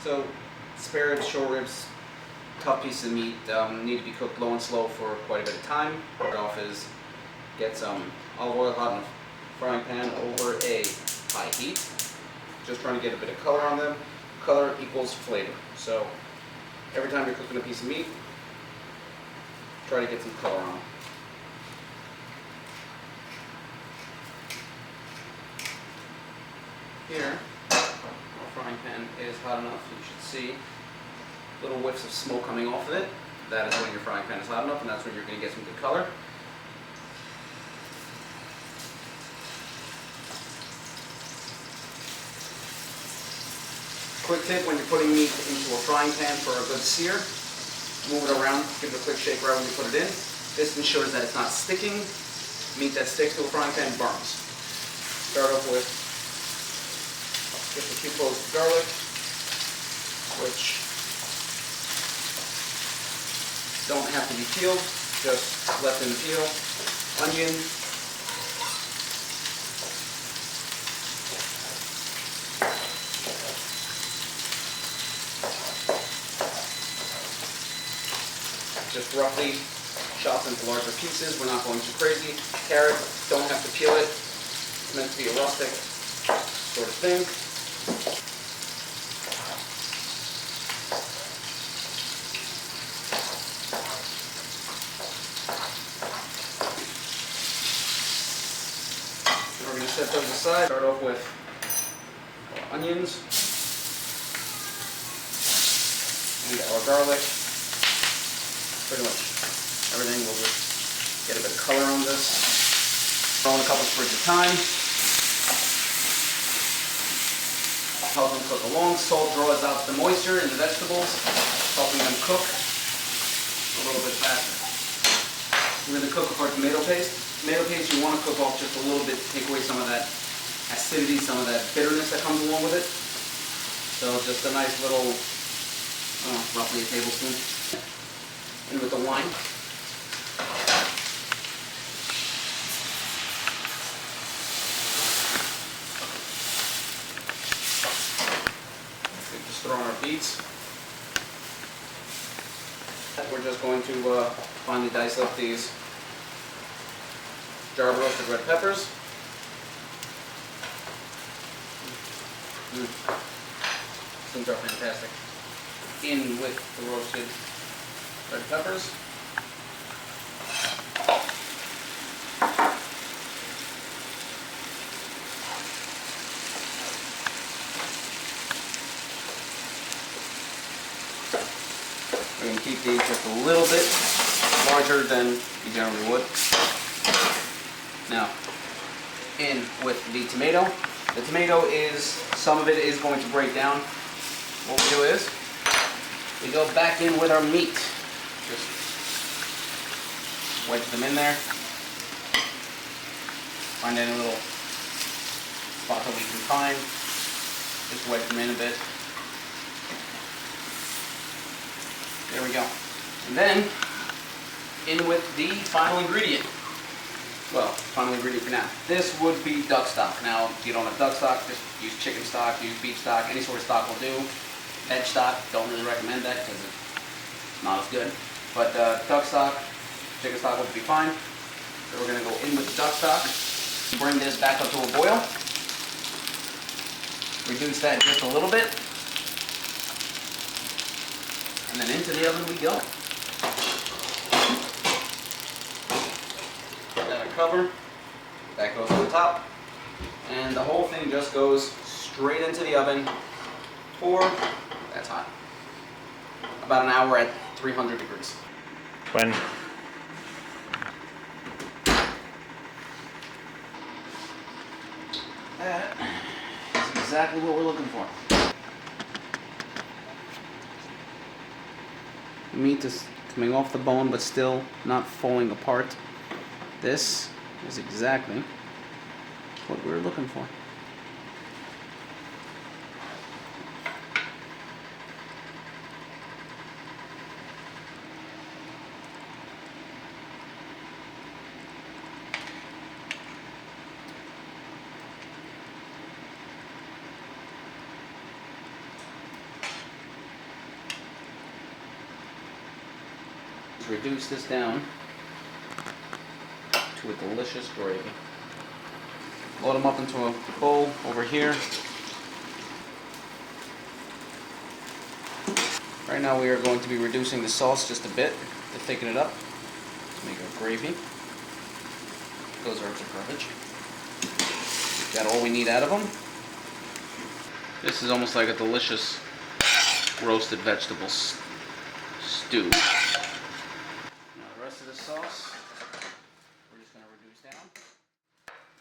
So spare ribs, short ribs, tough pieces of meat need to be cooked low and slow for quite a bit of time. Start off is get some olive oil hot in a frying pan over a high heat. Just trying to get a bit of color on them. Color equals flavor. So every time you're cooking a piece of meat, try to get some color on it. Here, our frying pan is hot enough. You should see little whiffs of smoke coming off of it. That is when your frying pan is hot enough, and that's when you're going to get some good color. Quick tip, when you're putting meat into a frying pan for a good sear, move it around, give it a quick shake right when you put it in. This ensures that it's not sticking. Meat that sticks to a frying pan burns. Start off with just a few cloves of garlic, which don't have to be peeled, just left in the peel. Onion, just roughly chopped into larger pieces. We're not going too crazy. Carrot, don't have to peel it. It's meant to be a rustic sort of thing. We're going to set those aside. Start off with onions and our garlic. Pretty much everything. We'll just get a bit of color on this. Throw in a couple sprigs of thyme. Help them cook along. Salt draws out the moisture in the vegetables, helping them cook a little bit faster. We're going to cook with our tomato paste. Tomato paste you want to cook off just a little bit to take away some of that acidity, some of that bitterness that comes along with it. So just a nice little, roughly a tablespoon. And with the wine. We just throw in our beets. We're just going to finely dice up these jar roasted red peppers. These are fantastic. In with the roasted red peppers. We're going to keep these just a little bit larger than you generally would. Now, in with the tomato. The tomato is, some of it is going to break down. What we do is, we go back in with our meat. Just wedge them in there. Find any little spot that we can find. Just wedge them in a bit. There we go. And then, in with the final ingredient. Well, final ingredient for now. This would be duck stock. Now, if you don't have duck stock, just use chicken stock, use beef stock, any sort of stock will do. Veg stock, don't really recommend that because it's not as good. But duck stock, chicken stock would be fine. So we're going to go in with the duck stock. Bring this back up to a boil. Reduce that just a little bit. And then into the oven we go. Put that a cover. That goes on the top. And the whole thing just goes straight into the oven for, that's hot, about an hour at 300 degrees. When That is exactly what we're looking for. The meat is coming off the bone but still not falling apart. This is exactly what we're looking for. reduce this down to a delicious gravy. Load them up into a bowl over here. Right now we are going to be reducing the sauce just a bit to thicken it up, to make a gravy. Those herbs are garbage. Got all we need out of them. This is almost like a delicious roasted vegetable stew.